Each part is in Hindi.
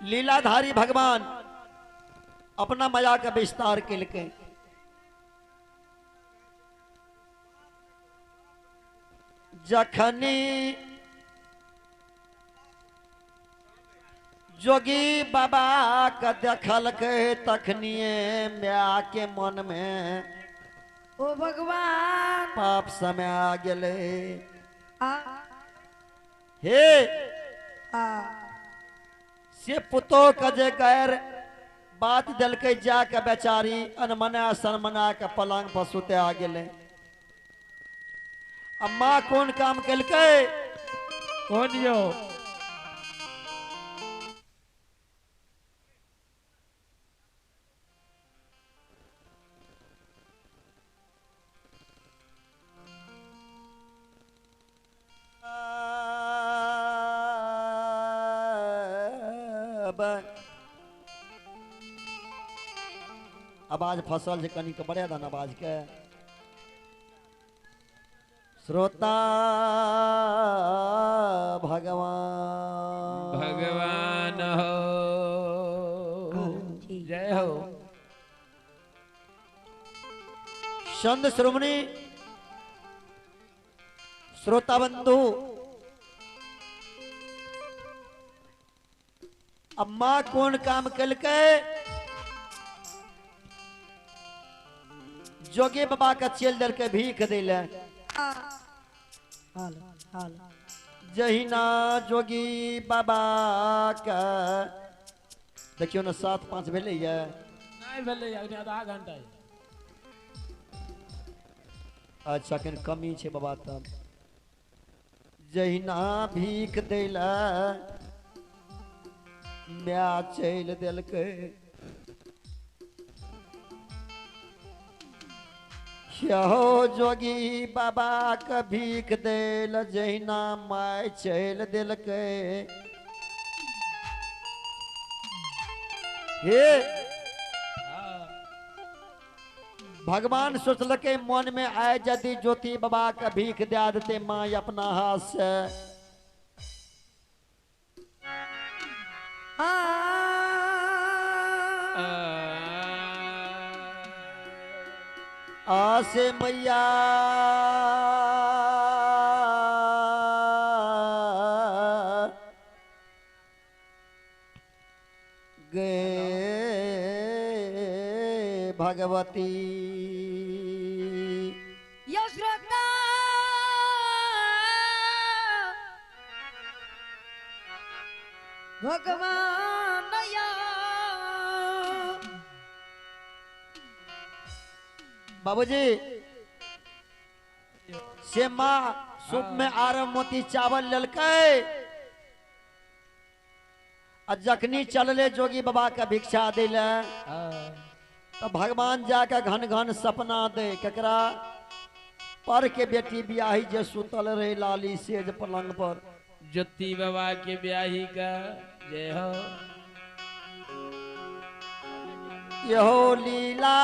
लीलाधारी भगवान अपना माया का विस्तार के लिए जखनी जोगी बाबा का देखल के तखनिए म्या के मन में ओ भगवान पाप समय आ गेले। आ हे आ से पुतो का जे गैर बात दिल के जाके बेचारी अनमना सनमना के पलंग पर सुते आ गेले। अम्मा कौन काम कल के कौन यो आवाज फसल जे कनी के बढ़िया दान आवाज के श्रोता भगवान भगवान हो जय हो। संत श्रोमणी श्रोता बंधु अम्मा कौन काम कल के जोगी बाबा का चेल दल के भीख दिले। हाल हाल जहिना जोगी बाबा का देखियो ना 7-5 भेले ये नहीं भेले यानी आधा घंटा अच्छा कन कमी छे बाबा तब जहिना भीख दिला म्या चल दिल के हो जोगी बाबा का भीख दिल जहिना माय चल दिल के हे भगवान सोचल के मन में आए यदि ज्योति बाबा का भीख दिया देते माँ अपना हाथ से आसे मैया गे भगवती यशोदा भगवान या बाबूजी से माँ सूप में आरम मोती चावल ललके जखनी चलले जोगी बाबा का भिक्षा दिले तो भगवान जाके घन घन सपना दे ककरा पर के बेटी ब्याही जे सुतल रहे लाली सेज पलंग पर ज्योति बाबा के ब्याही का जय हो। यहो लीला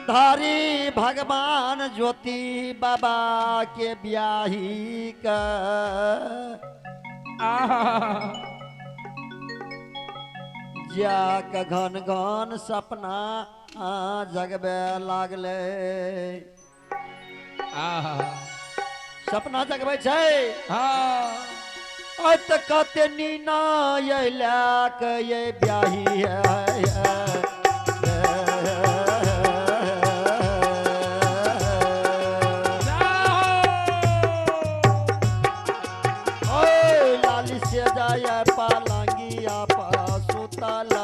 धारी भगवान ज्योति बाबा के ब्याही का जाक घन घन सपना जगबे लागले सपना जगबे छै अत कते नीना ये लाक ये ब्याही है पालंगी आपा सुतला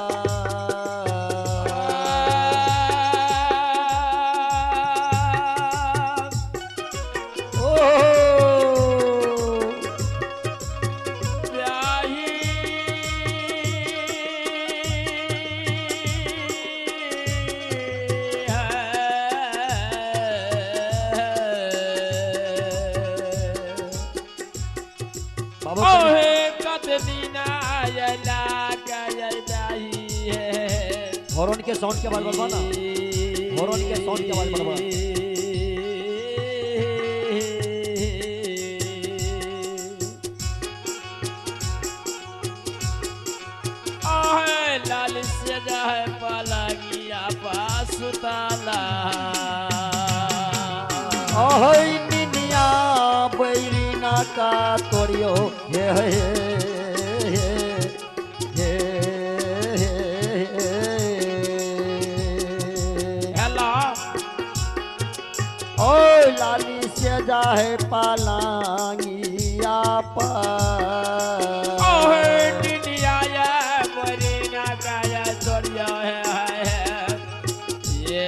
हॉर्न के साउंड के बारे में बताना हॉर्न के साउंड के बारे में बताना से जाए पलंगिया पास सुताला ओहै निनिया बैरीना का तोरियो हे हे हे हेलो ओ लाली से जाए पालांगिया पर ओहे निनिया या मरीना का या तोरियो है ये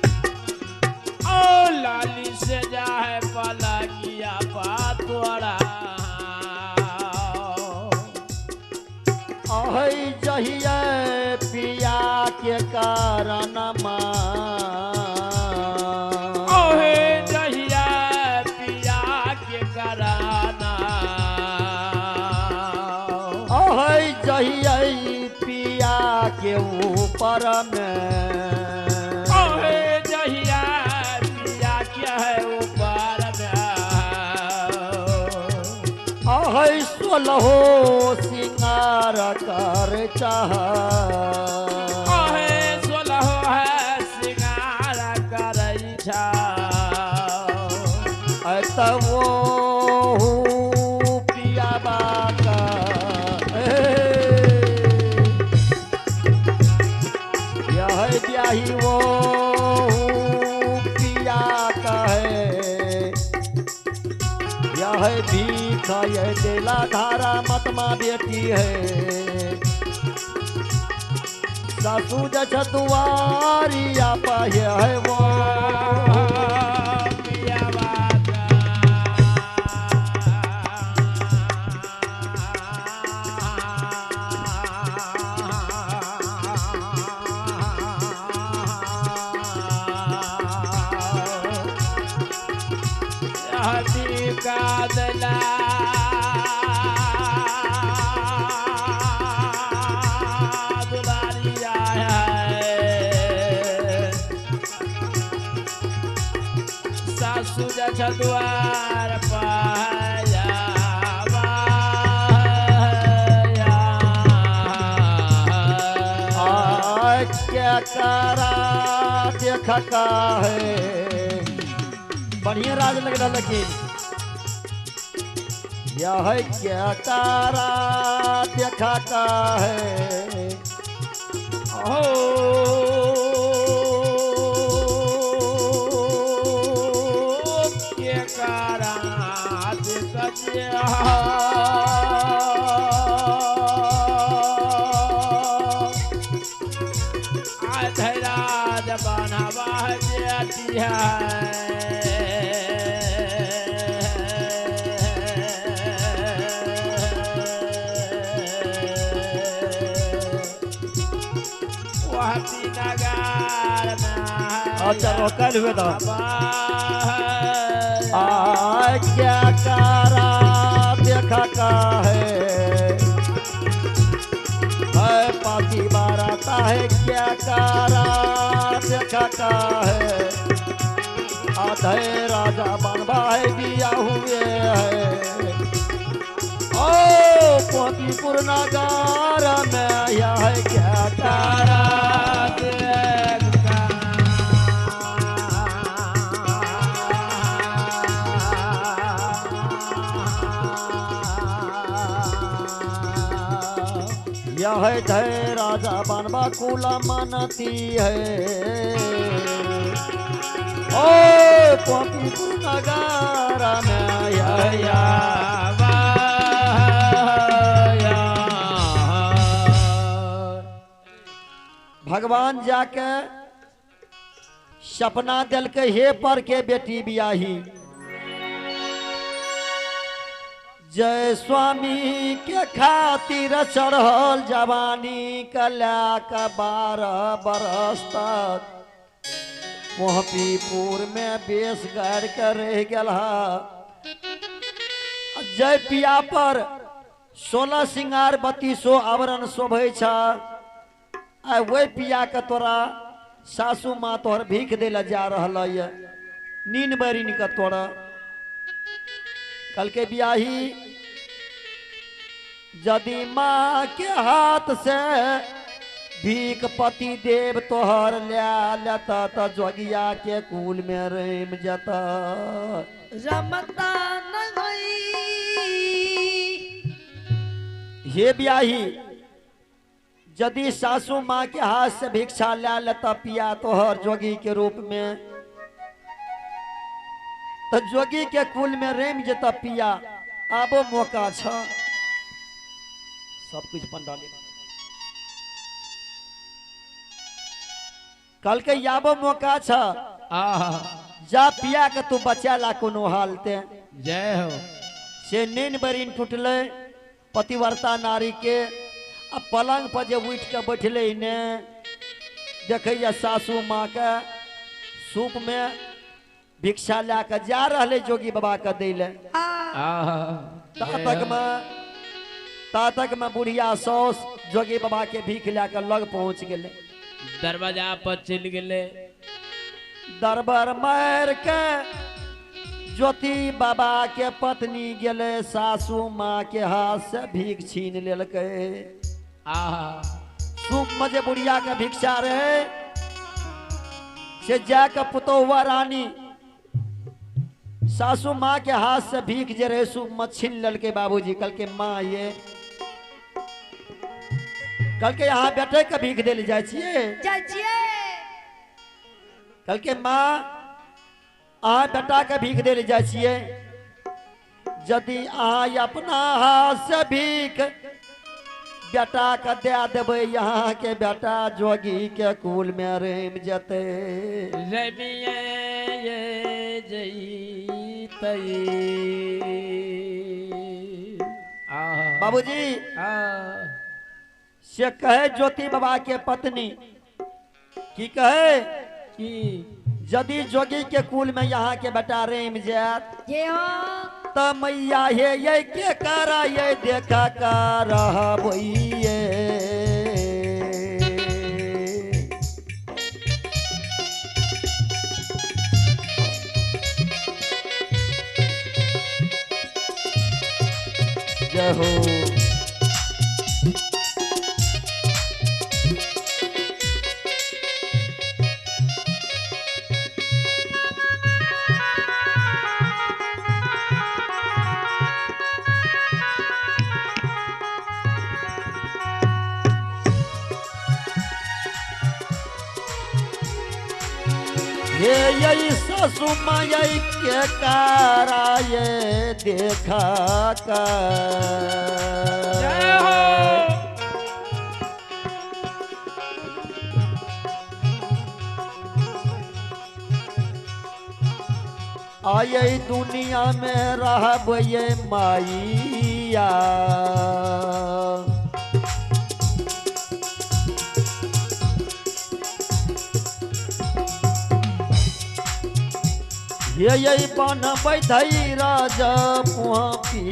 ओ लाली से जाए पलंगिया पातोड़ा ओहै जहिया पिया के कारण ओहे जहिया पिया के कराना ओहै जहिया पिया के ऊपर में ओहे जहिया पिया के है ऊपर में ओहै सोलहो सिंगार कर चाह ओहे सोलह है सिंगार करई छा तब वो पिया बाका यह ब्याही वो पिया कहे यह भीख यह देला धारा मतमा बेटी है सासू जछ दुआरिया पाए है वो पिया बाका हदी का दला दुलारी आया है सासू जछ द्वार पाया क्या करा देख का है बढ़िया राज लग रहा लेकिन यह क्या करा देखा का है के कारा धरा बनवा जाती नगार अच्छा रोकल हुए तो क्या करा देखा का है पाती बाराता है क्या करा देखा का है आधे राजा बनवा है दिया हुए है ओ पोतीपुर नगार में यह है क्या करा यह धै राजा बनवा कुला मनती है ओ पोतीपुर नगार में यह भगवान जाके सपना दिल के हे पर के बेटी बियाही जय स्वामी के खातिर चढ़ल जवानी कल्या का 12 बरस तक मोहपीपुर में बेस गाड़ कर रह गया जय पिया पर 16 सिंगार 3200 आवरण शोभे छा वही पिया के तोरा सासू माँ तोहर भीख दे ला जा रहा नीन बरिन का तोरा कल के ब्याही यदि माँ के हाथ से भीख पति देव तोहर लेता तो जोगिया के कुल में रम जता। रमता नहीं हे ब्याही यदि सासू माँ के हाथ से भिक्षा ले लेता पिया तोहर जोगी के रूप में तो जोगी के कुल में रेम जता पिया। आबो मौका छ सब कुछ पंडाली कल के आबो मौका छ जा पिया के तू बचा ला कोनो हालते। जय हो। से नींद बरीन टूटले पतिव्रता नारी के अब पलंग पर जब उठ के बैठले ने देखे सासू माँ के सूप में भिक्षा ला के जा रहे जोगी बाबा के दिले। ता तक में बुढ़िया सौस जोगी बाबा के भीख ला के लग पहुंच गए। दरवाजा पर चल गए। दरबार मार के ज्योति बाबा के पत्नी गेले सासू माँ के हाथ से भीख छीन लेलकै। सूप में जे बुढ़िया के भिक्षा रहे से जाके पुतोहुआ रानी सासू माँ के हाथ से भीख जे रहे सूप में छीन ललके। बाबूजी कल के माँ ये कल के यहाँ बैठे के भीख दे जाए कल के माँ अहाँ बेटा के भीख दे जाए यदि अहाँ अपना हाथ से भीख बेटा के दे देवे यहाँ के बेटा जोगी के कुल में रेम जते। बाबूजी से कहे ज्योति बाबा के पत्नी की कहे कि यदि जोगी के कुल में यहाँ के बेटा रेम जात तो मैया ये के करा ये देखा कर जय हो। ये यही सासू माँ यही के कारा ये देखा कर आये दुनिया में रहब ये माइया। ये बन बैठई राजा पुआपी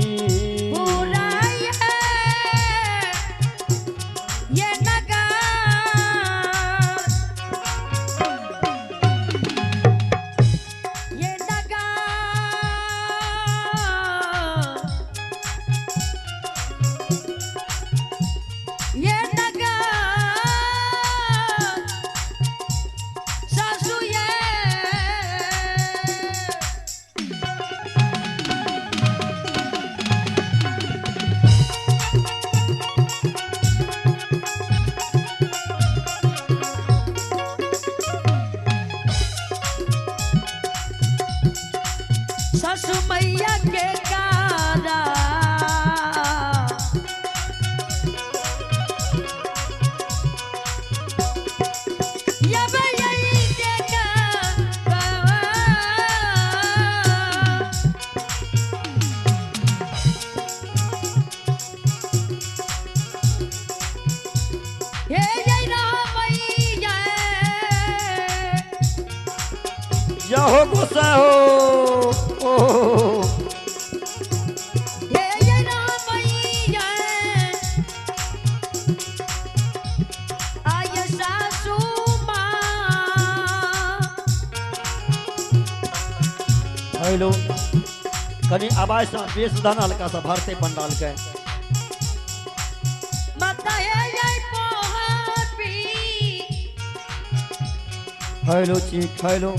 ये नगर सासू ये सासू मैया के कारा हो गुस्सा हो हेलो कनी आवाज से बेस धन हल्का सा भरते पंडाल के बताए जाय पोहापी खैलो ची खैलो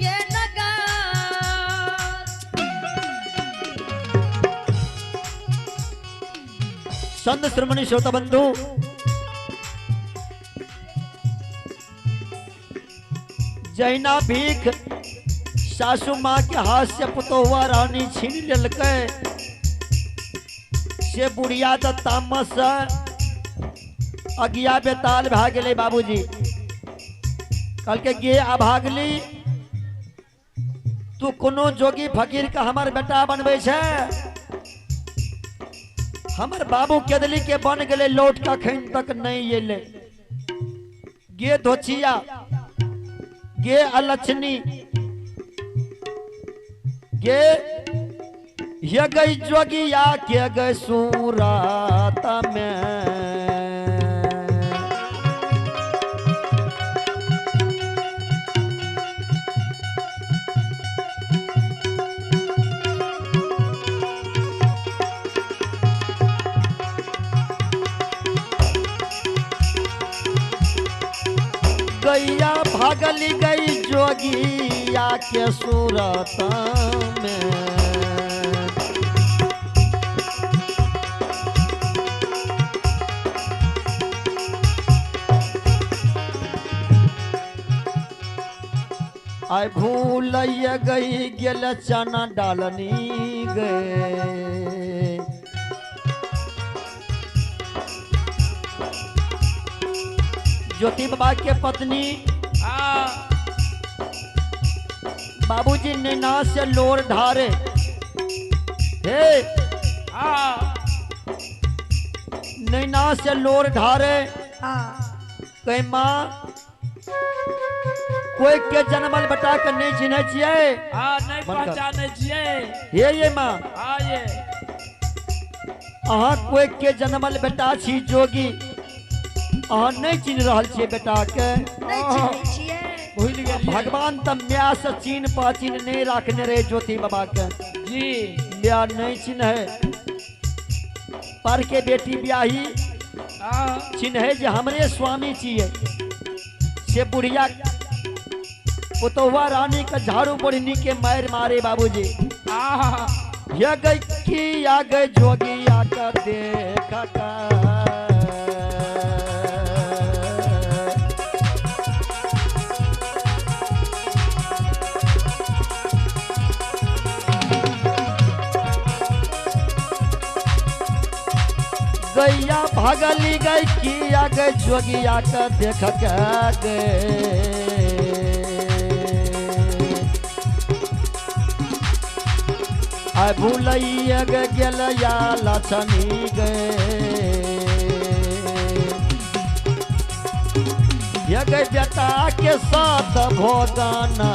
ये नगार संत श्रमणी श्रोता बंधु जैना भीख सासू माँ के हाथ से पुतोहुआ रानी छीन लेलकै से बुढ़िया तो तामस अगिया बेताल भा गेलै बाबूजी कल के गे आ भागली तू कोनो जोगी फकीर का हमर बेटा बनबै छै हमर बाबू केदली के बन गेलै लौट का अखन तक नहीं एलै गे धोचिया गे अलक्षणी गे ये गई जोगिया के गई सूरत में गैया भागली गई जोगिया के सूरत में आय भूल गई गेल चना डालनी गए ज्योति बाबा के पत्नी बाबूजी नैना से लोर ढारे हे नैना से लोर ढारे कहीं माँ कोई के जन्मल बेटा के नहीं चिन्हे छिए नहीं पहचाने छिए ये माँ ये अहाँ कोई के जन्मल बेटा छी जोगी अहाँ नहीं चिन्ह रहल छिए बेटा के नहीं चिन्है छियै भूल गेलिए भगवान त म्या से चीन पाचीन नहीं रखने रहे ज्योति बाबा के जी म्या नहीं चिन्ह पर के बेटी ब्याही चिन्हे जे हमरे स्वामी छिए से बुढ़िया पुतोहुआ रानी का झाड़ू बड़नी के मार मारे बाबूजी ये गई की आ गई जोगिया का देख का गैया भागली गई किया गई जोगिया का देख के गए आय भूलैया गेल या लछनी गए ये गई बेटा के साथ भोगाना